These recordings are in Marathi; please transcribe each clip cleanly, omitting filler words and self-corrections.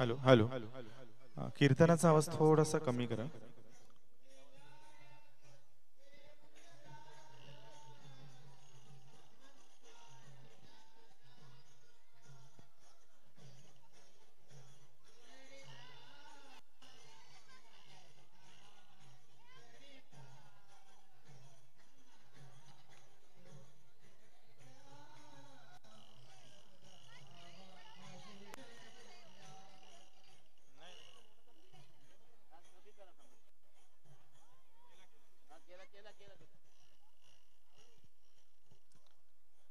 हॅलो हॅलो कीर्तनाचा आवाज थोडासा कमी करा.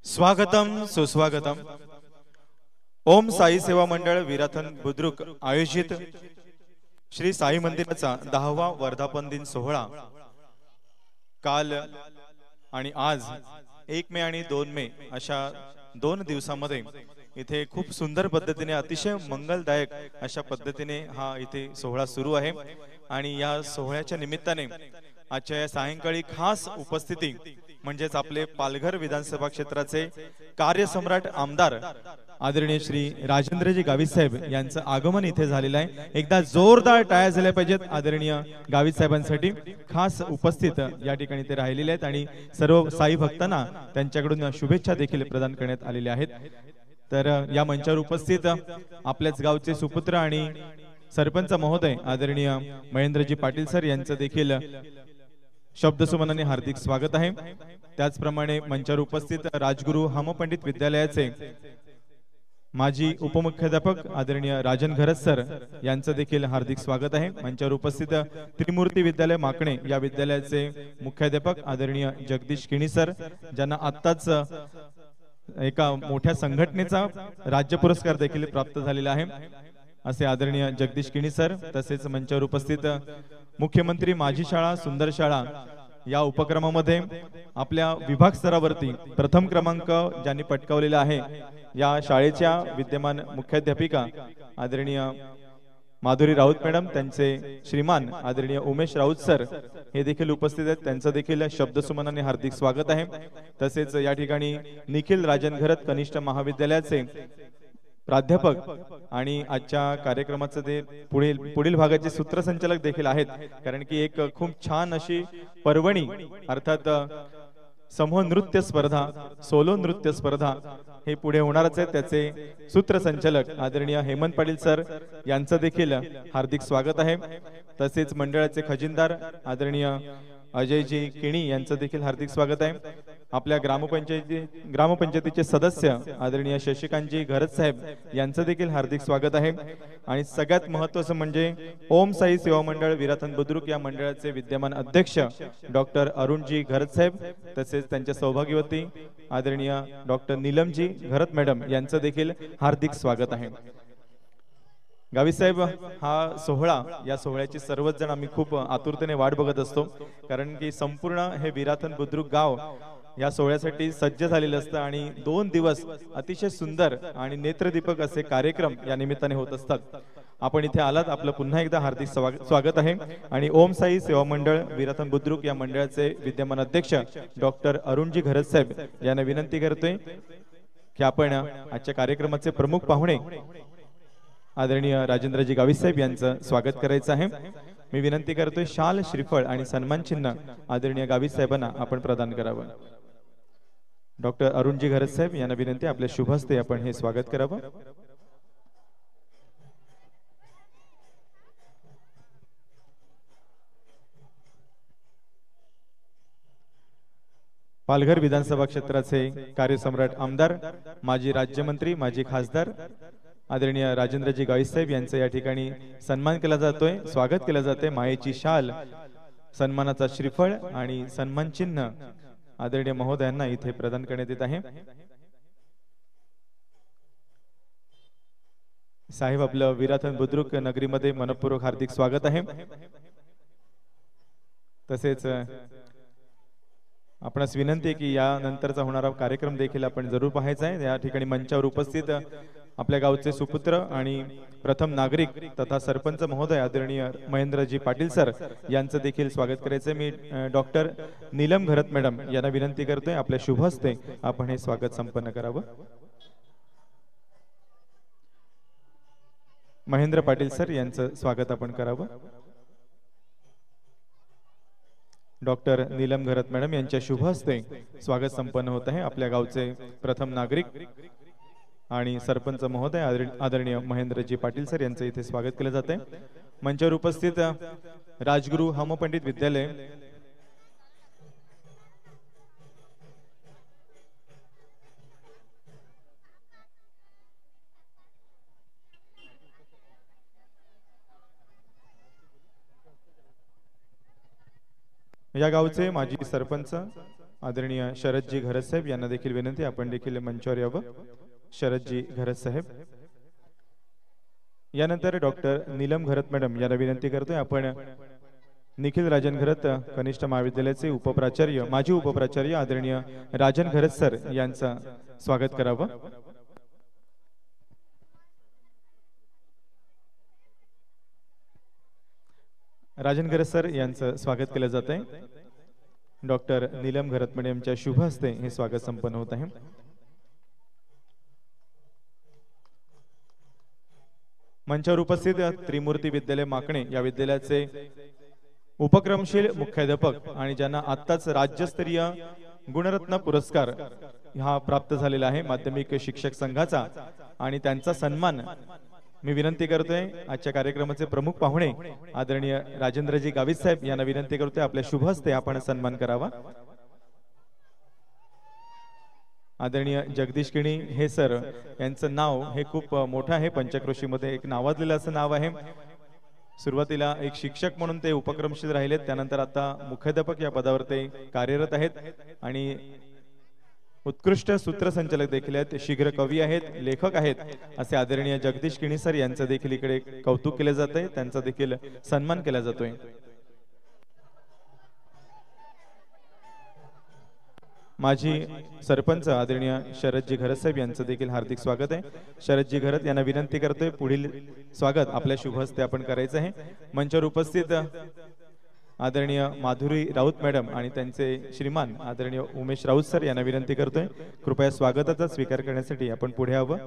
स्वागतम सुस्वागतम. ओम साई सेवा मंडळ विराथन बुद्रुक आयोजित श्री साई मंदिराचा 10वा वर्धापन दिन सोहळा काल आणि आज 1 मे आणि 2 मे अशा 2 दिवसांमध्ये इथे खूप सुंदर पद्धतीने अतिशय मंगलदायक अशा पद्धतीने हा इथे सोहळा सुरू आहे. आणि या सोहळ्याच्या निमित्ताने आजच्या या सायंकाळी खास उपस्थिती म्हणजेच आपले पालघर विधानसभा क्षेत्राचे कार्यसम्राट आमदार आदरणीय श्री राजेंद्रजी गावित साहेब यांचं आगमन इथे झालेलं आहे. एकदा जोरदार टाळ्या झाल्या पाहिजेत आदरणीय गावित साहेबांसाठी. खास उपस्थित या ठिकाणी ते राहिलेले आहेत आणि सर्व साई भक्तांना त्यांच्याकडून शुभेच्छा देखील प्रदान करण्यात आलेल्या आहेत. तर या मंचावर उपस्थित आपल्याच गावचे सुपुत्र आणि सरपंच महोदय आदरणीय महेंद्रजी पाटील सर यांचं देखील शब्दसुमनाने हार्दिक स्वागत आहे. त्याचप्रमाणे मंचावर उपस्थित राजगुरु हमपंडित विद्यालयाचे माजी उपमुख्याध्यापक आदरणीय राजन घरत सर यांचं देखील हार्दिक स्वागत आहे. मंचावर उपस्थित त्रिमूर्ती विद्यालय माकणे या विद्यालयाचे मुख्याध्यापक आदरणीय जगदीश किणी सर, ज्यांना आत्ताच एका मोठ्या संघटनेचा राज्य पुरस्कार देखील प्राप्त झालेला आहे असे आदरणीय जगदीश किणी सर. तसेच मंचावर उपस्थित मुख्यमंत्री माझी शाळा सुंदर शाळा या उपक्रमामध्ये आपल्या विभाग स्तरावरती प्रथम क्रमांक ज्यांनी पटकावलेला आहे या शाळेच्या विद्यमान मुख्याध्यापिका आदरणीय माधुरी राऊत मॅडम, त्यांचे श्रीमान आदरणीय उमेश राऊत सर हे देखील उपस्थित आहेत. त्यांचं देखील शब्दसुमनाने हार्दिक स्वागत आहे. तसेच या ठिकाणी निखिल राजन घरत कनिष्ठ महाविद्यालयाचे प्राध्यापक आणि आजच्या कार्यक्रमाचे ते पुढील भागाचे सूत्रसंचालक देखील आहेत. कारण की एक खूप छान अशी पर्वणी अर्थात समूह नृत्य स्पर्धा, सोलो नृत्य स्पर्धा हे पुढे होणारच आहे. त्याचे सूत्रसंचालक आदरणीय हेमंत पाटील सर यांचं देखील हार्दिक स्वागत आहे. तसेच मंडळाचे खजिनदार आदरणीय अजयजी किणी यांचं देखील हार्दिक स्वागत आहे. आपल्या ग्रामपंचायतीचे सदस्य आदरणीय शशिकांतजी घरत साहेब यांचं देखील हार्दिक स्वागत आहे. आणि सगळ्यात महत्त्वाचं म्हणजे ओम साई सेवा मंडळ विराथन बुद्रुक या मंडळाचे विद्यमान अध्यक्ष डॉक्टर अरुणजी घरत साहेब, तसेच त्यांच्या सौभाग्यवती आदरणीय डॉक्टर नीलमजी घरत मॅडम यांचं देखील हार्दिक स्वागत आहे. गावित साहेब, हा सोहळा, या सोहळ्याची सर्वच जण आम्ही खूप आतुरतेने वाट बघत असतो. कारण की संपूर्ण हे विराथन बुद्रुक गाव या सोहळ्यासाठी सज्ज झालेलं असतं आणि 2 दिवस अतिशय सुंदर आणि नेत्रदीपक असे कार्यक्रम या निमित्ताने होत असतात. आपण इथे आलात, आपलं पुन्हा एकदा हार्दिक स्वागत आहे. आणि ओम साई सेवा मंडळ विराथन बुद्रुक या मंडळाचे विद्यमान अध्यक्ष डॉक्टर अरुणजी घरत साहेब यांना विनंती करतोय की आपण आजच्या कार्यक्रमाचे प्रमुख पाहुणे आदरणीय राजेंद्रजी गावित साहेब यांचं स्वागत करायचं आहे. मी विनंती करतोय शाल, श्रीफळ आणि सन्मान चिन्ह आदरणीय गावित साहेबांना आपण प्रदान करावं. डॉक्टर अरुणजी घरत साहेब यांना विनंती, आपल्या शुभ हस्ते आपण हे स्वागत करावं. पालघर विधानसभा क्षेत्राचे कार्यसम्राट आमदार, माजी राज्यमंत्री, माजी खासदार आदरणीय राजेंद्रजी गावित साहेब यांचा या ठिकाणी सन्मान केला जातोय, स्वागत केलं जाते. मायेची शाल, सन्मानाचा श्रीफळ आणि सन्मान चिन्ह आदरणीय महोदयांना इथे प्रदान करण्यात येत आहे. साहेब, आपलं विराथन बुद्रुक नगरीमध्ये मनपूर्वक हार्दिक स्वागत आहे. तसेच आपणास विनंती आहे की यानंतरचा होणारा कार्यक्रम देखील आपण जरूर पाहायचा आहे. या ठिकाणी मंचावर उपस्थित आपल्या गावचे सुपुत्र आणि प्रथम नागरिक तथा सरपंच महोदय आदरणीय महेंद्रजी पाटील सर यांचं देखील स्वागत करायचं. मी डॉक्टर नीलम घरत मॅडम यांना विनंती करतोय, आपल्या शुभ हस्ते आपण हे स्वागत संपन्न करावं. महेंद्र पाटील सर यांचं स्वागत आपण करावं। डॉक्टर नीलम घरत मॅडम यांच्या शुभ हस्ते स्वागत संपन्न होत आहे। आपल्या गावचे प्रथम नागरिक आणि सरपंच महोदय आदरणीय महेंद्रजी पाटील सर यांचं इथे स्वागत केलं जाते। मंचावर उपस्थित राजगुरु हमपंडित विद्यालय या गावचे माजी सरपंच आदरणीय शरदजी घरत साहेब यांना देखील विनंती आपण देखील मंचावर यावं। शरदजी घरत साहेब यानंतर डॉक्टर नीलम घरत मॅडम यांना विनंती करतोय आपण निखिल राजन घरत कनिष्ठ महाविद्यालयाचे उपप्राचार्य माजी उपप्राचार्य आदरणीय राजन घरत सर यांचं स्वागत करावं। राजन घरत सर यांचं स्वागत केलं जात आहे। डॉक्टर नीलम घरत मॅडमच्या शुभ हस्ते हे स्वागत संपन्न होत आहे। मंचावर उपस्थित त्रिमूर्ती विद्यालय माकणे या विद्यालयाचे उपक्रमशील मुख्याध्यापक आणि ज्यांना आत्ताच राज्यस्तरीय गुणरत्न पुरस्कार हा प्राप्त झालेला आहे माध्यमिक शिक्षक संघाचा आणि त्यांचा सन्मान मी विनंती करतोय आजच्या कार्यक्रमाचे प्रमुख पाहुणे आदरणीय राजेंद्रजी गावित साहेब यांना विनंती करतोय आपल्या शुभ हस्ते आपण सन्मान करावा। आदरणीय जगदीश किणी हे सर यांचं नाव हे खूप मोठं आहे। पंचक्रोशीमध्ये एक नावाजलेलं असं नाव आहे। सुरुवातीला एक शिक्षक म्हणून ते उपक्रमशील राहिलेत, त्यानंतर आता मुख्याध्यापक या पदावर ते कार्यरत आहेत आणि उत्कृष्ट सूत्रसंचालक देखील आहेत, शीघ्र कवी आहेत, लेखक आहेत असे आदरणीय जगदीश किणी सर यांचं देखील इकडे कौतुक केले जाते, त्यांचा देखील सन्मान केला जातोय। माजी सरपंच आदरणीय शरदजी घरत साहेब यांचं देखील हार्दिक स्वागत आहे। शरदजी घरत यांना विनंती करतोय पुढील स्वागत आपल्या शुभ हस्ते आपण करायचं आहे। मंचावर उपस्थित आदरणीय माधुरी राऊत मॅडम आणि त्यांचे श्रीमान आदरणीय उमेश राऊत सर यांना विनंती करतोय कृपया स्वागताचा स्वीकार करण्यासाठी आपण पुढे यावं।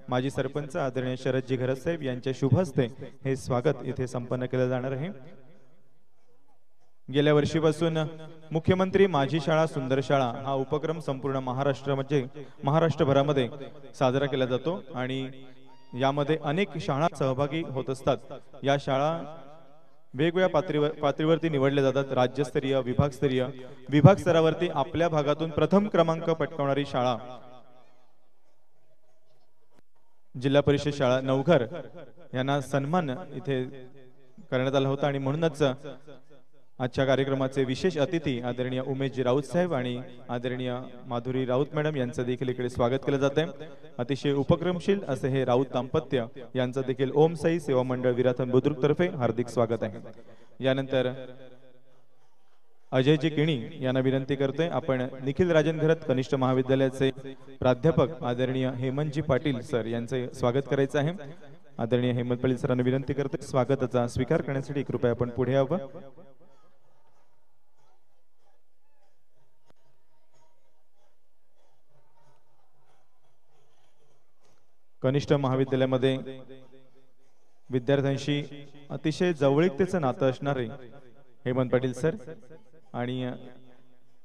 माजी सरपंच आदरणीय शरदजी घरत साहेब यांच्या शुभ हस्ते हे स्वागत इथे संपन्न केलं जाणार आहे। गेल्या वर्षीपासून मुख्यमंत्री माझी शाळा सुंदर शाळा हा उपक्रम संपूर्ण महाराष्ट्रभरामध्ये साजरा केला जातो आणि यामध्ये अनेक शाळा सहभागी होत असतात। या शाळा वेगवेगळ्या पातळीवरती निवडल्या जातात। राज्यस्तरीय विभाग स्तरावरती आपल्या भागातून प्रथम क्रमांक पटकावणारी शाळा जिल्हा परिषद शाळा नवघर यांना सन्मान इथे करण्यात आला होता आणि म्हणूनच आजच्या कार्यक्रमाचे विशेष अतिथी आदरणीय उमेशजी राऊत साहेब आणि आदरणीय माधुरी राऊत मॅडम यांचं देखील इकडे स्वागत केलं जात आहे। अतिशय उपक्रमशील असे हे राऊत दाम्पत्य यांचं देखील ओम साई सेवा मंडळ विराथन बुद्रुक तर्फे हार्दिक स्वागत आहे। यानंतर अजयजी किणी यांना विनंती करतोय आपण निखिल राजन घरत कनिष्ठ महाविद्यालयाचे प्राध्यापक आदरणीय हेमंतजी पाटील सर यांचे स्वागत करायचं आहे। आदरणीय हेमंत पाटील सरांना विनंती करतोय स्वागताचा स्वीकार करण्यासाठी कृपया आपण पुढे यावं। कनिष्ठ महाविद्यालयामध्ये विद्यार्थ्यांशी अतिशय जवळीकतेचं नातं असणारे हेमंत पाटील सर आणि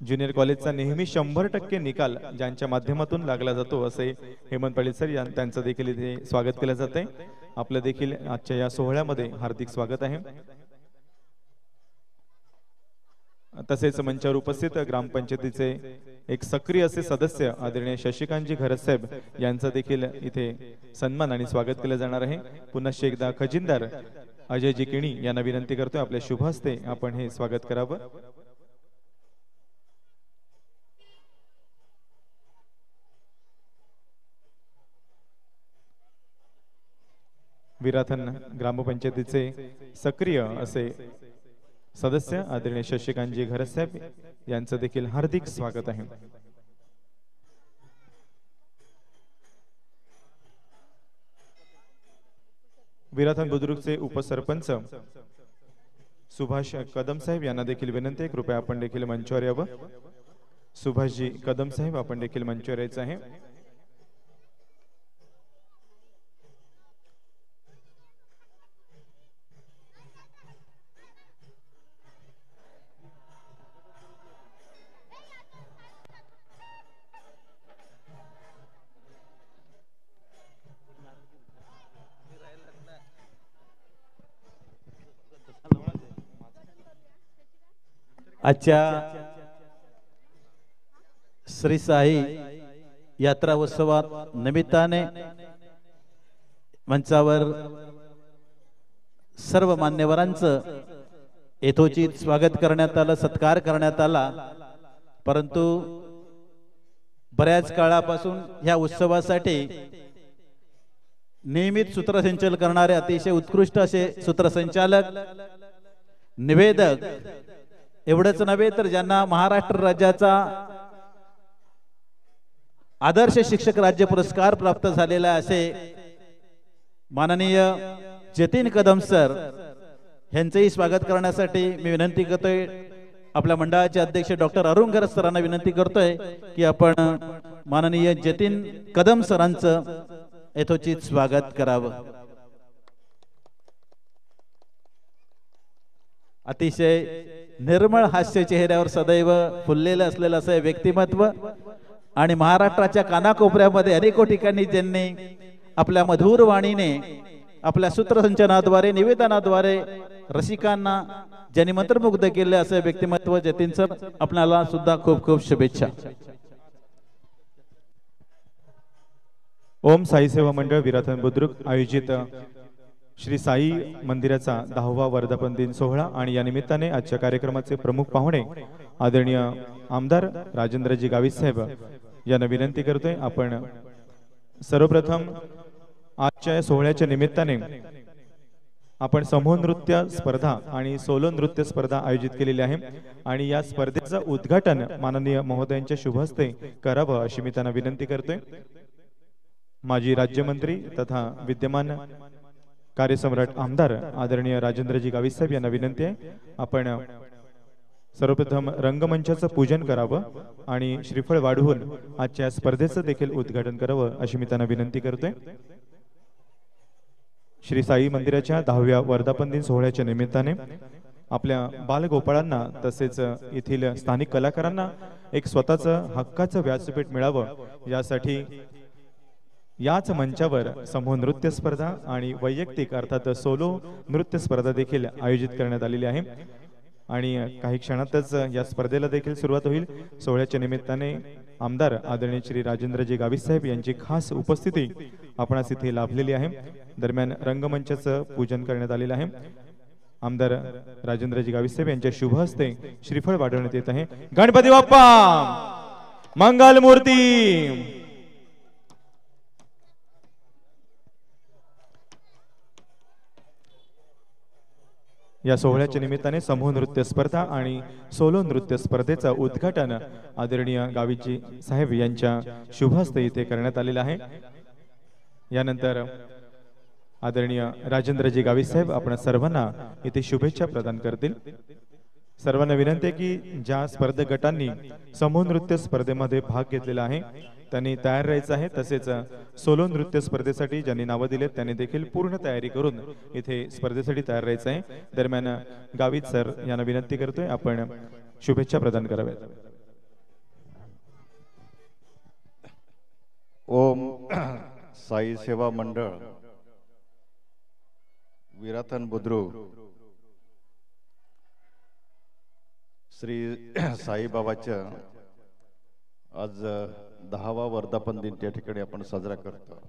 ज्युनियर कॉलेजचा नेहमी 100% निकाल ज्यांच्या माध्यमातून लागला जातो असे हेमंत पाटील सर त्यांचं देखील इथे स्वागत केलं जाते। आपलं देखील आजच्या या सोहळ्यामध्ये हार्दिक स्वागत आहे। तसेच मंचावर उपस्थित ग्रामपंचायतीचे एक सक्रिय असे सदस्य आदरणीय शशिकांतजी घरत साहेब यांचा देखील इथे सन्मान आणि स्वागत केलं जाणार आहे। पुन्हा एकदा खजिनदार अजयजी किणी यांना विनंती करतोय आपल्या शुभ हस्ते आपण हे स्वागत करावं। विराथन ग्रामपंचायतीचे सक्रिय असे सदस्य आदरणीय शशिकांतजी घरत साहेब यांचं देखील हार्दिक स्वागत आहे। विराथन बुद्रुकचे उपसरपंच सुभाष कदम साहेब यांना देखील विनंती आहे कृपया आपण देखील मंचावर यावं। सुभाषजी कदम साहेब आपण देखील मंचावर यायचं आहे। आजच्या श्री साई यात्रा उत्सवात निमित्ताने मंचावर सर्व मान्यवरांचं यथोचित स्वागत करण्यात आलं, सत्कार करण्यात आला। परंतु बऱ्याच काळापासून ह्या उत्सवासाठी नियमित सूत्रसंचालन करणारे अतिशय उत्कृष्ट असे सूत्रसंचालक, निवेदक एवढंच नव्हे तर ज्यांना महाराष्ट्र राज्याचा आदर्श शिक्षक राज्य पुरस्कार प्राप्त झालेला असे माननीय जतीन कदम सर यांचेही स्वागत करण्यासाठी मी विनंती करतोय। आपल्या मंडळाचे अध्यक्ष डॉक्टर अरुण गरज सरांना विनंती करतोय की आपण माननीय जतीन कदम सरांचं यथोचित स्वागत करावं। अतिशय निर्मळ हास्य चेहऱ्यावर सदैव फुललेलं असलेलं असं व्यक्तिमत्व आणि महाराष्ट्राच्या कानाकोपऱ्यामध्ये अनेक ठिकाणी ज्यांनी आपल्या मधुर वाणीने, आपल्या सूत्रसंचनाद्वारे, निवेदनाद्वारे रसिकांना ज्यांनी मंत्रमुग्ध केले असे व्यक्तिमत्व जतीन सर, आपल्याला सुद्धा खूप खूप शुभेच्छा। ओम साई सेवा मंडळ विराथन बुद्रुक आयोजित श्री साई मंदिराचा 10वा वर्धापन दिन सोहळा आणि या निमित्ताने आजच्या कार्यक्रमाचे प्रमुख पाहुणे आदरणीय आमदार राजेंद्रजी गावित साहेब यांना विनंती करतोय आपण सर्वप्रथम आजच्या सोहळ्याच्या निमित्ताने आपण समूह नृत्य स्पर्धा आणि सोलो नृत्य स्पर्धा आयोजित केलेली आहे आणि या स्पर्धेचं उद्घाटन माननीय महोदयांच्या शुभ हस्ते करावं अशी मी त्यांना विनंती करतोय। माजी राज्यमंत्री तथा विद्यमान कार्यसम्राट आमदार आदरणीय राजेंद्रजी गावित साहेब यांना विनंती आहे आपण सर्वप्रथम रंगमंचाचं पूजन करावं आणि श्रीफळ वाढवून आजच्या स्पर्धेचं देखील उद्घाटन करावं अशी मी त्यांना विनंती करतोय। श्री साई मंदिराच्या 10व्या वर्धापन दिन सोहळ्याच्या निमित्ताने आपल्या बालगोपाळांना तसेच येथील स्थानिक कलाकारांना एक स्वतःचं हक्काचं व्यासपीठ मिळावं यासाठी याच मंचावर समूह नृत्य स्पर्धा आणि वैयक्तिक अर्थात सोलो नृत्य स्पर्धा देखील आयोजित करण्यात आलेली आहे आणि काही क्षणातच या स्पर्धेला देखील सुरुवात होईल। सोहळ्याच्या निमित्ताने आमदार आदरणीय श्री राजेंद्रजी गावित साहेब यांची खास उपस्थिती आपणास इथे लाभलेली आहे। दरम्यान रंगमंचाचं पूजन करण्यात आलेलं आहे। आमदार राजेंद्रजी गावित साहेब यांच्या शुभ हस्ते श्रीफळ वाढवण्यात येत आहे। गणपती बाप्पा मंगल मूर्ती। या सोहळ्याच्या निमित्ताने समूह नृत्य स्पर्धा आणि सोलो नृत्य स्पर्धेचं उद्घाटन आदरणीय गावितजी साहेब यांच्या शुभ हस्ते इथे करण्यात आलेलं आहे। यानंतर आदरणीय राजेंद्रजी गावित साहेब आपण सर्वांना इथे शुभेच्छा प्रदान करतील। सर्वांना विनंती आहे की ज्या स्पर्धक गटांनी समूह नृत्य स्पर्धेमध्ये भाग घेतलेला आहे त्यांनी तयार राहायचं आहे। तसेच सोलो नृत्य स्पर्धेसाठी ज्यांनी नावं दिलेत त्यांनी देखील पूर्ण तयारी करून इथे स्पर्धेसाठी तयार राहायचं आहे। दरम्यान गावित सर यांना विनंती करतोय आपण शुभेच्छा प्रदान कराव्यात। ओम साई सेवा मंडळ विराथन बुद्रुक श्री साई बाबाच्या आज 10वा वर्धापन दिन त्या ठिकाणी आपण साजरा करतो।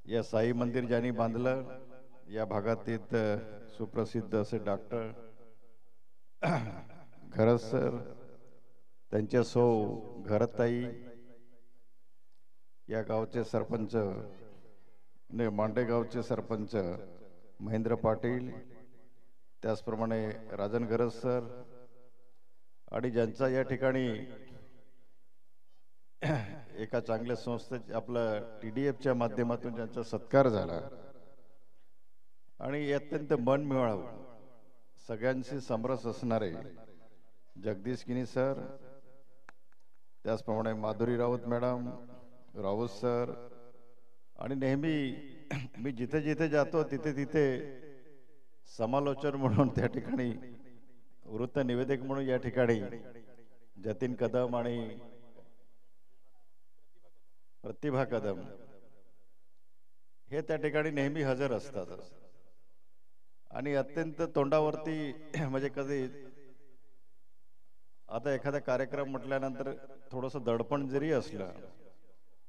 या साई मंदिर ज्यांनी बांधलं या भागातील सुप्रसिद्ध असे डॉक्टर घरज सर, त्यांच्या सौ घरताई, या गावचे सरपंच मांडेगावचे सरपंच महेंद्र पाटील, त्याचप्रमाणे राजन गरज सर आणि ज्यांचा या ठिकाणी एका चांगल्या संस्थेत आपलं TDFच्या माध्यमातून ज्यांचा सत्कार झाला आणि अत्यंत मन मिळावं सगळ्यांशी समरस असणारे जगदीश किनी सर, त्याचप्रमाणे माधुरी राऊत मॅडम, राऊत सर आणि नेहमी मी जिथे जिथे जातो तिथे तिथे समालोचक म्हणून त्या ठिकाणी वृत्त निवेदक म्हणून या ठिकाणी जतीन कदम आणि प्रतिभा कदम हे त्या ठिकाणी नेहमी हजर असतात। आणि अत्यंत तोंडावरती म्हणजे कधी आता एखादा कार्यक्रम म्हटल्यानंतर थोडंसं दडपण जरी असलं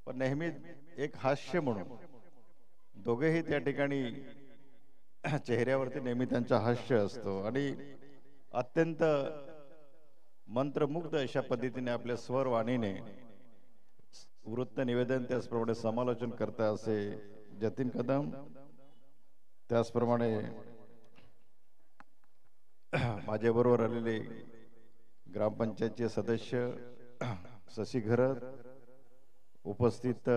पण नेहमी एक हास्य म्हणून दोघेही त्या ठिकाणी चेहऱ्यावरती नेहमी त्यांचा हास्य असतो आणि अत्यंत मंत्रमुग्ध अशा पद्धतीने आपल्या स्वर वाणीने वृत्त निवेदन त्याचप्रमाणे समालोचन करता असे जतीन कदम, त्याचप्रमाणे माझ्या बरोबर आलेले ग्रामपंचायतचे सदस्य शशी घरत, उपस्थित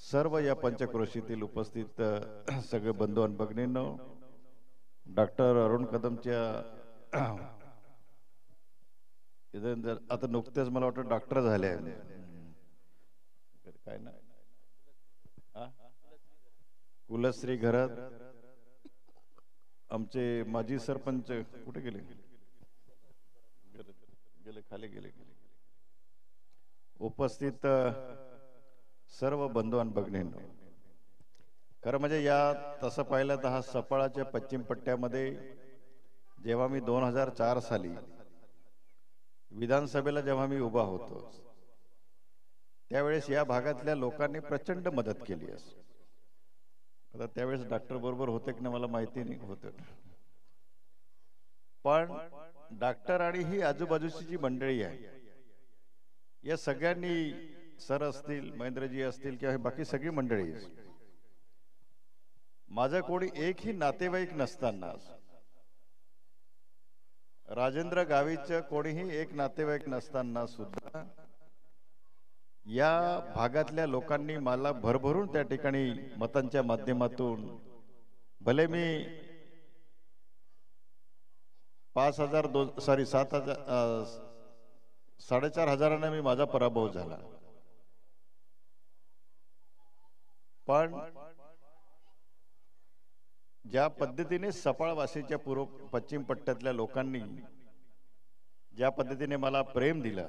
सर्व या पंचक्रोशीतील उपस्थित सगळे बंधू आणि भगिनींनो, डॉक्टर अरुण कदमच्या आता नुकतेच मला वाटतं डॉक्टर झाले आहेत काय ना, कुलश्री घरत, आमचे माजी सरपंच कुठे गेले गेले खाली गेले उपस्थित सर्व बंधू आणि भगिनींनो, खरं म्हणजे या तसं पाहिलं तर हा सफाळाच्या पश्चिम पट्ट्यामध्ये जेव्हा मी 2004 साली विधानसभेला जेव्हा मी उभा होतो त्यावेळेस या भागातल्या लोकांनी प्रचंड मदत केली असते. आता त्यावेळेस डॉक्टर बरोबर होते की नाही मला माहिती नाही होतं, पण डॉक्टर आणि ही आजूबाजूची जी मंडळी आहे या सगळ्यांनी, सर असतील, महेंद्रजी असतील किंवा बाकी सगळी मंडळी, माझं कोणी एकही नातेवाईक नसताना, राजेंद्र गावीचं कोणीही एक नातेवाईक नसताना सुद्धा या भागातल्या लोकांनी मला भरभरून त्या ठिकाणी मतांच्या माध्यमातून, भले मी 4,500 मी माझा पराभव झाला, पण ज्या पद्धतीने सफाळवासीच्या पूर्व पश्चिम पट्ट्यातल्या लोकांनी ज्या पद्धतीने मला प्रेम दिलं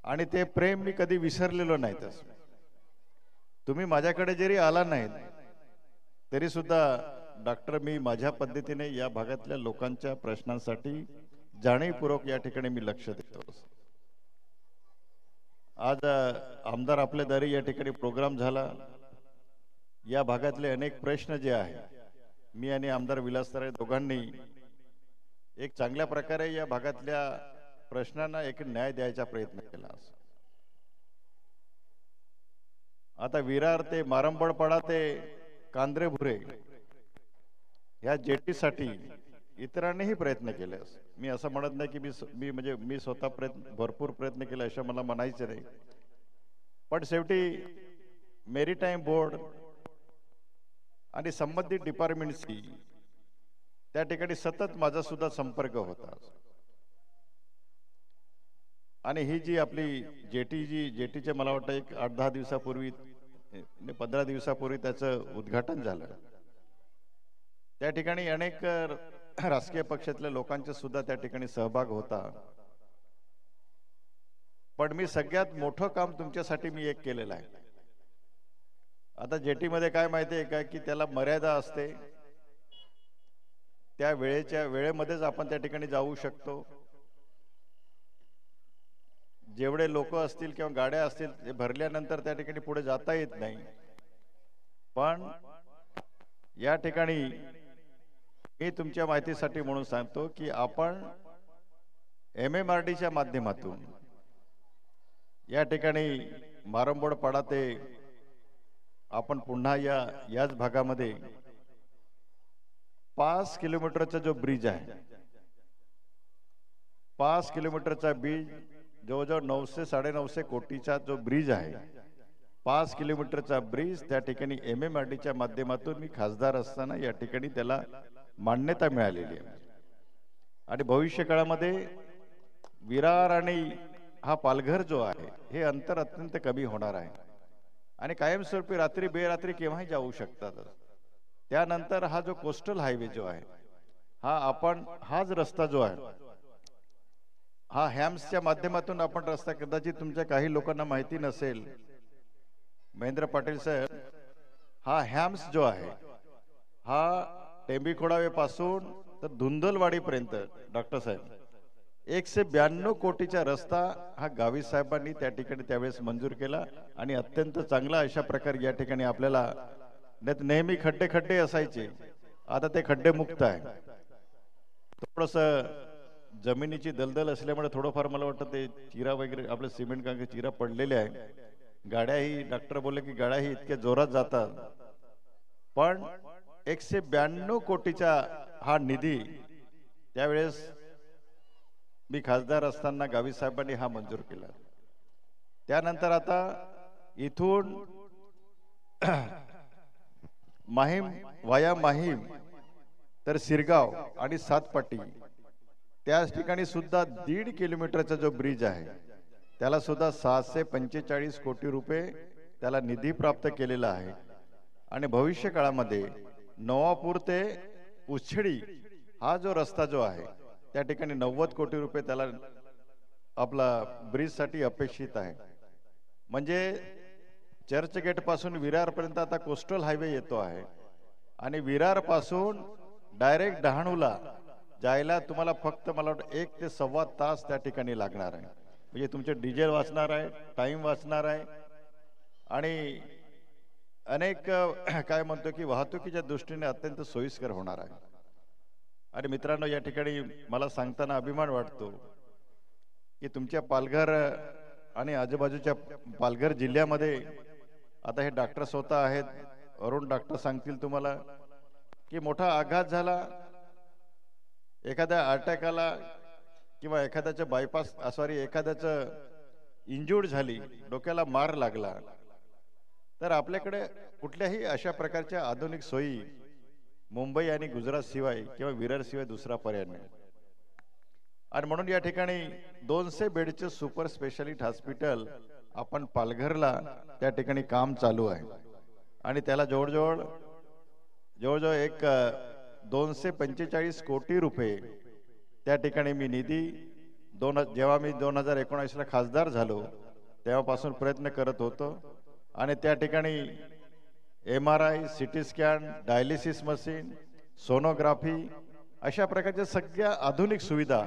आणि ते प्रेम मी कधी विसरलेलो नाही. तसं तुम्ही माझ्याकडे जरी आला नाहीत तरी सुद्धा डॉक्टर मी माझ्या पद्धतीने या भागातल्या लोकांच्या प्रश्नांसाठी जाणीवपूर्वक या ठिकाणी मी लक्ष देतो. आज आमदार आपल्या दारी या ठिकाणी प्रोग्राम झाला, या भागातले अनेक प्रश्न जे आहे मी आणि आमदार विलासराव दोघांनी एक चांगल्या प्रकारे या भागातल्या प्रश्नांना एक न्याय द्यायचा प्रयत्न केला. आता विरार ते मारंबडपाडा ते कांद्रेभुरे ह्या जेटीसाठी इतरांनीही प्रयत्न केले. मी असं म्हणत नाही की मी स्वतः भरपूर प्रयत्न केले असं मला म्हणायचं नाही, पण शेवटी मेरीटाईम बोर्ड आणि संबंधित डिपार्टमेंटशी त्या ठिकाणी सतत माझा सुद्धा संपर्क होता. आणि ही जी आपली जेटीचे मला वाटतं एक 8-10 दिवसापूर्वी 15 दिवसापूर्वी त्याचं उद्घाटन झालं. त्या ठिकाणी अनेक राजकीय पक्षातल्या लोकांचा सुद्धा त्या ठिकाणी सहभाग होता. पण मी सगळ्यात मोठं काम तुमच्यासाठी मी एक केलेलं आहे. आता जेटीमध्ये काय माहिती आहे का की त्याला मर्यादा असते, त्या वेळेमध्येच आपण त्या ठिकाणी जाऊ शकतो. जेवढे लोक असतील किंवा गाड्या असतील ते भरल्यानंतर त्या ठिकाणी पुढे जाता येत नाही. पण या ठिकाणी मी तुमच्या माहितीसाठी म्हणून सांगतो की आपण MMRDच्या माध्यमातून या ठिकाणी मारंबोडपाडा ते आपण पुन्हा याच भागामध्ये 5 किलोमीटरचा जो ब्रिज आहे, 5 किलोमीटरचा ब्रिज जवळजवळ 900-950 कोटीचा जो ब्रिज आहे, 5 किलोमीटरचा ब्रिज त्या ठिकाणी MMRDच्या माध्यमातून मी खासदार असताना या ठिकाणी त्याला मान्यता मिळालेली आहे. आणि भविष्य काळामध्ये विरार आणि हा पालघर जो आहे हे अंतर अत्यंत कमी होणार आहे आणि कायमस्वरूपी रात्री बेरात्री केव्हाही जाऊ शकतात. त्यानंतर हा जो कोस्टल हायवे जो आहे हाच रस्ता जो आहे हा हॅम्सच्या माध्यमातून आपण रस्ता, कदाचित तुमच्या काही लोकांना माहिती नसेल, महेंद्र पाटील साहेब, हा हॅम्स जो आहे हा टेंबी खोडावे पासून तर धुंदलवाडीपर्यंत डॉक्टर साहेब 192 कोटीचा रस्ता हा गावी साहेबांनी त्या ठिकाणी त्यावेळेस मंजूर केला आणि अत्यंत चांगला अशा प्रकारे या ठिकाणी आपल्याला नेहमी खड्डे खड्डे असायचे, आता ते खड्डे मुक्त आहे. थोडस जमिनीची दलदल असल्यामुळे थोडंफार मला वाटतं ते चिरा वगैरे आपलं सिमेंट कांगे चिरा पडलेले आहे. गाड्याही डॉक्टर बोलले की गाड्याही इतक्या जोरात जातात, पण 192 कोटीचा हा निधी त्यावेळेस मी खासदार असताना गावी साहेबांनी हा मंजूर केला. त्यानंतर आता इथून माहीम वाया माहीम तर सिरगाव आणि सातपाटी त्याच ठिकाणी सुद्धा 1.5 किलोमीटरचा जो ब्रिज आहे त्याला सुद्धा 645 कोटी रुपये त्याला निधी प्राप्त केलेला आहे. आणि भविष्य काळामध्ये नवापूर ते उछडी हा जो रस्ता जो आहे त्या ठिकाणी 90 कोटी रुपये त्याला आपला ब्रिज साठी अपेक्षित आहे. म्हणजे चर्चगेट पासून विरार पर्यंत आता कोस्टल हायवे येतो आहे आणि विरार पासून डायरेक्ट डहाणूला जायला तुम्हाला फक्त मला वाटतं 1 ते सव्वा तास त्या ठिकाणी लागणार आहे. म्हणजे तुमचे डिझेल वाचणार आहे, टाइम वाचणार आहे आणि अनेक काय म्हणतो की वाहतुकीच्या दृष्टीने अत्यंत सोयीस्कर होणार आहे. आणि मित्रांनो, या ठिकाणी मला सांगताना अभिमान वाटतो की तुमच्या पालघर आणि आजूबाजूच्या पालघर जिल्ह्यामध्ये आता हे डॉक्टर स्वतः आहेत, अरुण डॉक्टर सांगतील तुम्हाला की मोठा आघात झाला, एखाद्या अटॅक आला किंवा एखाद्याचं बायपास सॉरी एखाद्याचं इंज्युर्ड झाली, डोक्याला मार लागला, तर आपल्याकडे कुठल्याही अशा प्रकारच्या आधुनिक सोयी मुंबई आणि गुजरात शिवाय किंवा विरार शिवाय दुसरा पर्याय नाही. आणि म्हणून या ठिकाणी 200 बेडचे सुपर स्पेशालिटी हॉस्पिटल आपण पालघरला त्या ठिकाणी काम चालू आहे आणि त्याला जवळजवळ एक 245 कोटी रुपये त्या ठिकाणी मी निधी जेव्हा मी 2019ला खासदार झालो तेव्हापासून प्रयत्न करत होतो. आणि त्या ठिकाणी MRI, CT scan, dialysis machine, sonography अशा प्रकारच्या सगळ्या आधुनिक सुविधा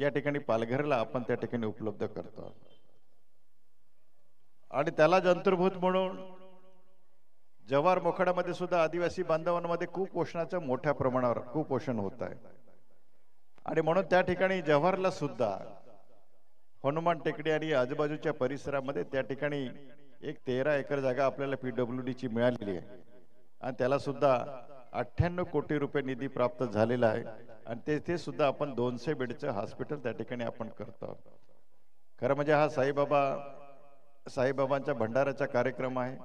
या ठिकाणी पालघरला आपण त्या ठिकाणी उपलब्ध करतो. आणि त्याला अंतर्भूत म्हणून जव्हार मोखाड्यामध्ये सुद्धा आदिवासी बांधवांमध्ये कुपोषणाच्या मोठ्या प्रमाणावर कुपोषण होत आहे. आणि म्हणून त्या ठिकाणी जव्हारला सुद्धा हनुमान टेकडी आणि आजूबाजूच्या परिसरामध्ये त्या ठिकाणी एक 13 एकर जागा आपल्याला PWDची मिळालेली आहे आणि त्याला सुद्धा 98 कोटी रुपये निधी प्राप्त झालेला आहे. आणि ते सुद्धा आपण 200 बेडचं हॉस्पिटल त्या ठिकाणी आपण करतो. खरं म्हणजे हा साईबाबांच्या भंडाराचा कार्यक्रम आहे.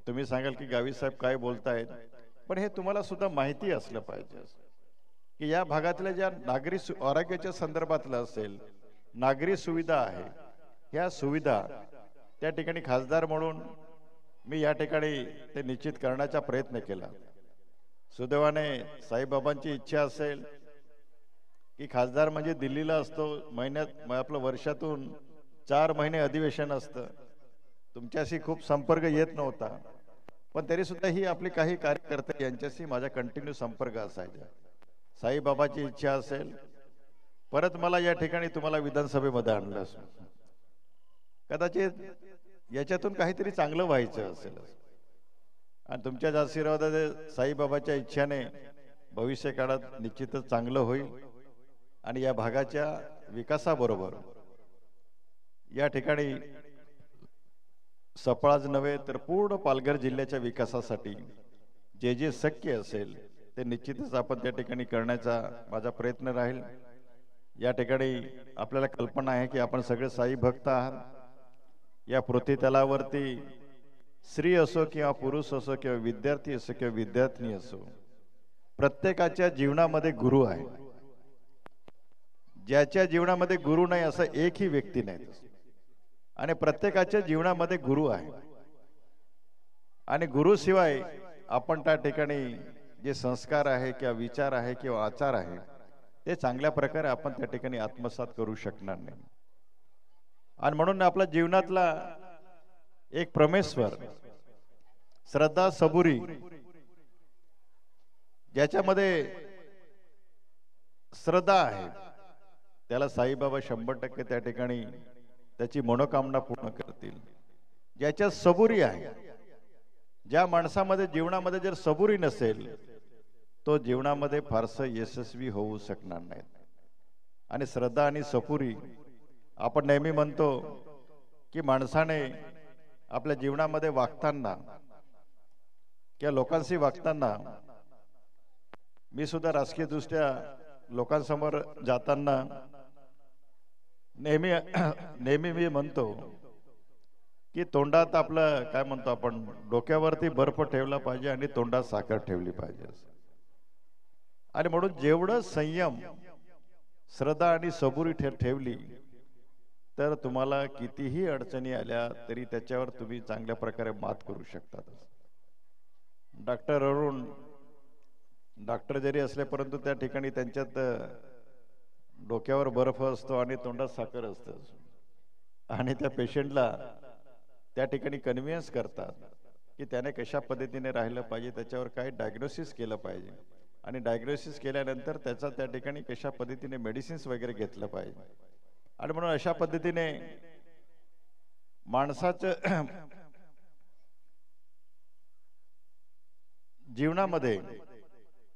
तुम्ही सांगाल की गावी साहेब काय बोलतायत, पण हे तुम्हाला सुद्धा माहिती असलं पाहिजे की या भागातल्या ज्या नागरी आरोग्याच्या संदर्भातलं असेल, नागरी सुविधा आहे, ह्या सुविधा त्या ठिकाणी खासदार म्हणून मी या ठिकाणी ते निश्चित करण्याचा प्रयत्न केला. सुदैवाने साईबाबांची इच्छा असेल की खासदार म्हणजे दिल्लीला असतो, महिन्यात आपलं वर्षातून 4 महिने अधिवेशन असतं, तुमच्याशी खूप संपर्क येत नव्हता, पण तरी सुद्धा ही आपली काही कार्यकर्ते यांच्याशी माझा कंटिन्यू संपर्क असायचा. साईबाबाची इच्छा असेल परत मला या ठिकाणी तुम्हाला विधानसभेमध्ये आणलं असेल, कदाचित याच्यातून काहीतरी चांगलं व्हायचं असेल आणि तुमच्याच आशीर्वादाने साईबाबाच्या इच्छाने भविष्य काळात निश्चितच चांगलं होईल. आणि या भागाच्या विकासाबरोबर या ठिकाणी सफळाच नव्हे तर पूर्ण पालघर जिल्ह्याच्या विकासासाठी जे जे शक्य असेल ते निश्चितच आपण त्या ठिकाणी करण्याचा माझा प्रयत्न राहील. या ठिकाणी आपल्याला कल्पना आहे की आपण सगळे साई भक्त आहात. या पृथ्वी तलावरती स्त्री असो किंवा पुरुष असो किंवा विद्यार्थी असो किंवा विद्यार्थिनी असो, प्रत्येकाच्या जीवनामध्ये गुरु आहे. ज्याच्या जीवनामध्ये गुरु नाही असं एकही व्यक्ती नाही, आणि प्रत्येकाच्या जीवनामध्ये गुरु आहे. आणि गुरु शिवाय आपण त्या ठिकाणी जे संस्कार आहे किंवा विचार आहे किंवा आचार आहे ते चांगल्या प्रकारे आपण त्या ठिकाणी आत्मसात करू शकणार नाही. आणि म्हणून आपल्या जीवनातला एक परमेश्वर, श्रद्धा, सबुरी ज्याच्यामध्ये श्रद्धा आहे त्याला साईबाबा 100% त्या ठिकाणी त्याची मनोकामना पूर्ण करतील. ज्याच्यात सबुरी आहे, ज्या माणसामध्ये जीवनामध्ये जर सबुरी नसेल तो जीवनामध्ये फारसं यशस्वी होऊ शकणार नाही. आणि श्रद्धा आणि सपुरी आपण नेहमी म्हणतो की माणसाने आपल्या जीवनामध्ये वागताना किंवा लोकांशी वागताना, मी सुद्धा राजकीय दृष्ट्या लोकांसमोर जाताना नेहमी मी म्हणतो की तोंडात आपलं काय म्हणतो आपण, डोक्यावरती बर्फ ठेवला पाहिजे आणि तोंडात साखर ठेवली पाहिजे. आणि म्हणून जेवढं संयम, श्रद्धा आणि सबुरी ठेवली तर तुम्हाला कितीही अडचणी आल्या तरी त्याच्यावर तुम्ही चांगल्या प्रकारे मात करू शकता. डॉक्टर अरुण डॉक्टर जरी असले परंतु त्या ठिकाणी त्यांच्यात डोक्यावर बर्फ असतो आणि तोंडात साखर असतं आणि त्या पेशंटला त्या ठिकाणी कन्व्हिन्स करतात की त्याने कशा पद्धतीने राहिलं पाहिजे, त्याच्यावर काय डायग्नोसिस केलं पाहिजे आणि डायग्नोसिस केल्यानंतर त्याचा त्या ठिकाणी कशा पद्धतीने मेडिसिन्स वगैरे घेतलं पाहिजे. आणि म्हणून अशा पद्धतीने माणसाचं जीवनामध्ये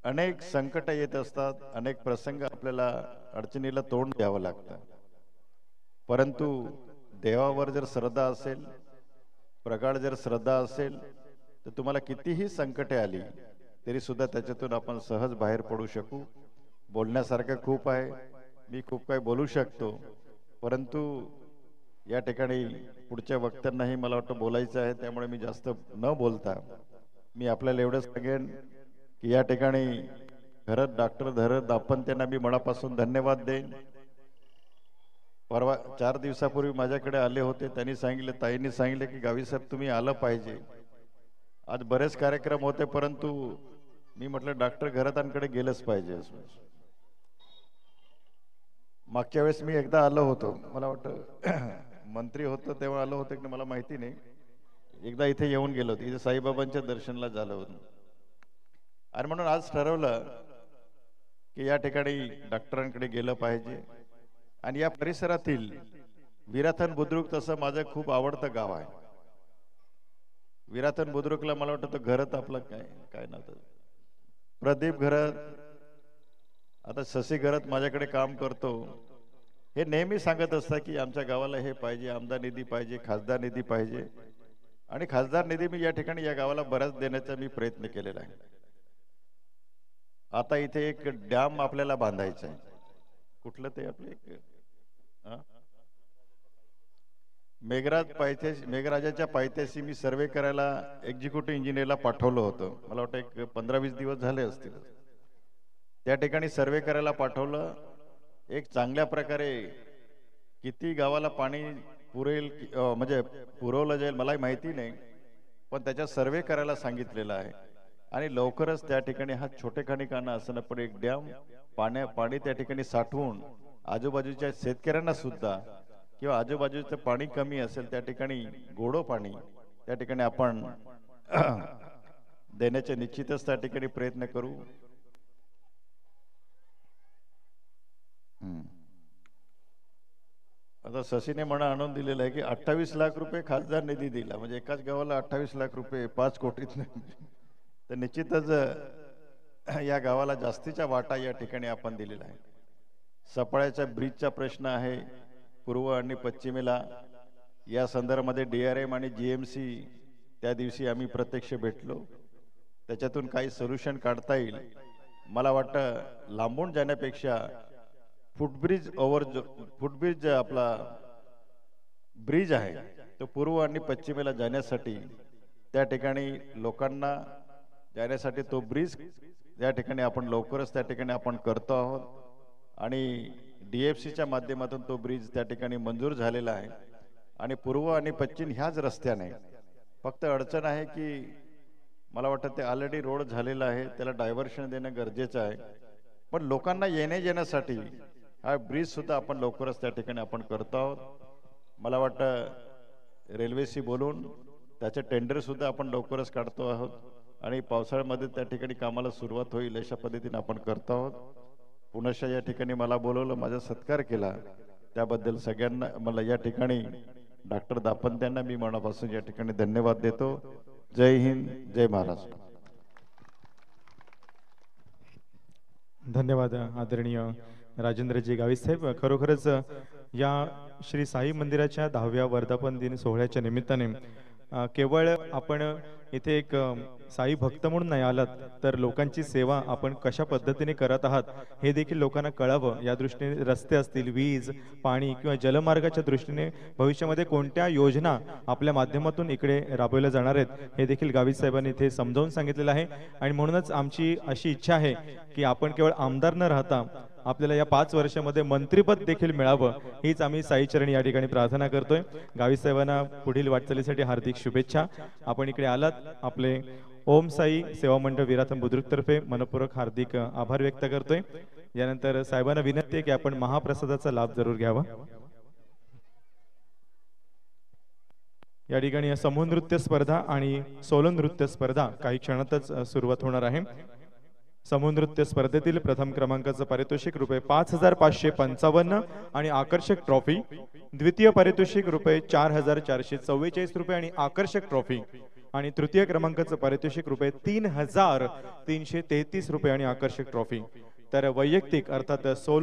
अनेक संकट येत असतात, अनेक प्रसंग आपल्याला अडचणीला तोंड द्यावं लागतं. परंतु देवावर जर श्रद्धा असेल, प्रगाढ जर श्रद्धा असेल तर तुम्हाला कितीही संकटे आली तरी सुद्धा त्याच्यातून आपण सहज बाहेर पडू शकू. बोलण्यासारखं खूप आहे, मी खूप काही बोलू शकतो, परंतु या ठिकाणी पुढच्या वक्त्यांनाही मला वाटतं बोलायचं आहे, त्यामुळे मी जास्त न बोलता मी आपल्याला एवढंच सांगेन की या ठिकाणी खरंच डॉक्टर धरत दापंत्यांना मी मनापासून धन्यवाद देईन. परवा 4 दिवसापूर्वी माझ्याकडे आले होते, त्यांनी सांगितले, ताईंनी सांगितले की गावी साहेब तुम्ही आलं पाहिजे. आज बरेच कार्यक्रम होते परंतु मी म्हटलं डॉक्टर घरातांकडे गेलंच पाहिजे. मागच्या वेळेस मी एकदा आलो होतो, मला वाटतं मंत्री होतं तेव्हा आलो होतं की मला माहिती नाही, एकदा इथे येऊन गेलो होतो, इथे साईबाबांच्या दर्शनाला झालं होतं. आणि म्हणून आज ठरवलं की या ठिकाणी डॉक्टरांकडे गेलं पाहिजे. आणि या परिसरातील विराथन बुद्रुक तसं माझं खूप आवडतं गाव आहे. विराथन बुद्रुकला मला वाटतं घरत आपलं काय नव्हतं, प्रदीप घरत, आता शशी घरत माझ्याकडे काम करतो, हे नेहमी सांगत असतात की आमच्या गावाला हे पाहिजे, आमदार निधी पाहिजे, खासदार निधी पाहिजे. आणि खासदार निधी मी या ठिकाणी या गावाला बऱ्याच देण्याचा मी प्रयत्न केलेला आहे. आता इथे एक डॅम आपल्याला बांधायचा आहे, कुठलं ते आपले मेघराजाच्या पायथ्याशी मी सर्वे करायला एक्झिक्युटिव्ह इंजिनियरला पाठवलं होतं, मला वाटतं एक 15-20 दिवस झाले असतील. त्या ठिकाणी सर्वे करायला पाठवलं, एक चांगल्या प्रकारे किती गावाला पाणी पुरेल म्हणजे पुरवलं जाईल मलाही माहिती नाही, पण त्याचा सर्वे करायला सांगितलेला आहे. आणि लवकरच त्या ठिकाणी हा छोटे खाणीकाना असं पण एक डॅम पाणी त्या ठिकाणी साठवून आजूबाजूच्या शेतकऱ्यांना सुद्धा किंवा आजूबाजूचं पाणी कमी असेल त्या ठिकाणी गोडो पाणी त्या ठिकाणी आपण देण्याचे निश्चितच त्या ठिकाणी प्रयत्न करू. आता शशीने म्हणा आणून दिलेलं आहे की 28 लाख रुपये खासदार निधी दिला, म्हणजे एकाच गावाला 28 लाख रुपये, 5 कोटीत. तर निश्चितच या गावाला जास्तीचा वाटा या ठिकाणी आपण दिलेला आहे. सफाळ्याच्या ब्रिजचा प्रश्न आहे पूर्व आणि पश्चिमेला, या संदर्भामध्ये DRM आणि GMC त्या दिवशी आम्ही प्रत्यक्ष भेटलो, त्याच्यातून काही सोल्युशन काढता येईल. मला वाटतं लांबून जाण्यापेक्षा फुटब्रिज आपला ब्रिज आहे तो पूर्व आणि पश्चिमेला जाण्यासाठी त्या ठिकाणी लोकांना जाण्यासाठी तो ब्रिज त्या ठिकाणी आपण लवकरच त्या ठिकाणी आपण करतो आहोत. आणि DFCच्या माध्यमातून तो ब्रिज त्या ठिकाणी मंजूर झालेला आहे. आणि पूर्व आणि पश्चिम ह्याच रस्त्याने, फक्त अडचण आहे की मला वाटतं ते ऑलरेडी रोड झालेला आहे, त्याला डायव्हर्शन देणं गरजेचं आहे. पण लोकांना येणे जाण्यासाठी हा ब्रिज सुद्धा आपण लवकरच त्या ठिकाणी आपण करतो आहोत. मला वाटतं रेल्वेशी बोलून त्याचे टेंडर सुद्धा आपण लवकरच काढतो आहोत. आणि पावसाळ्यामध्ये त्या ठिकाणी कामाला सुरुवात होईल अशा पद्धतीने आपण करतो आहोत. पुनश्च या ठिकाणी मला बोलवलं, माझा सत्कार केला, त्याबद्दल सगळ्यांना मला या ठिकाणी डॉक्टर दापंत्यांना मी मनापासून या ठिकाणी धन्यवाद देतो. जय हिंद, जय महाराष्ट्र. धन्यवाद आदरणीय राजेंद्रजी गावित साहेब. खरोखरच या श्री साई मंदिराच्या 10व्या वर्धापन दिन सोहळ्याच्या निमित्ताने केवळ आपण इथे एक साई भक्त म्हणून नाही आलात, तर लोकांची सेवा आपण कशा पद्धतीने करत आहात हे देखील लोकांना कळावं या दृष्टीने रस्ते असतील, वीज, पाणी किंवा जलमार्गाच्या दृष्टीने भविष्यामध्ये कोणत्या योजना आपल्या माध्यमातून इकडे राबवल्या जाणार आहेत हे देखील गावित साहेबांनी इथे समजावून सांगितलेलं आहे. आणि म्हणूनच आमची अशी इच्छा आहे की आपण केवळ आमदार न राहता आपल्याला या 5 वर्षामध्ये मंत्रीपद देखील मिळावं, हीच आम्ही साईचरणी या ठिकाणी प्रार्थना करतोय. गावित साहेबांना पुढील वाटचालीसाठी हार्दिक शुभेच्छा. आपण इकडे आलात, आपले ओम साई सेवा मंडळ विराथन बुद्रुक तर्फे मनपूर्वक हार्दिक आभार व्यक्त करतोय. यानंतर साहेबांना विनंती आहे की आपण महाप्रसादाचा लाभ जरूर घ्यावा. या ठिकाणी समूह नृत्य स्पर्धा आणि सोलो नृत्य स्पर्धा काही क्षणातच सुरुवात होणार आहे. समूह नृत्य स्पर्धेतील प्रथम क्रमांकाचं पारितोषिक ₹5,555 आणि आकर्षक ट्रॉफी, द्वितीय पारितोषिक ₹4,444 आणि आकर्षक ट्रॉफी, आणि तृतीय क्रमांकाचं पारितोषिक ₹3,333 आणि आकर्षक ट्रॉफी. तर वैयक्तिक अर्थात सोलो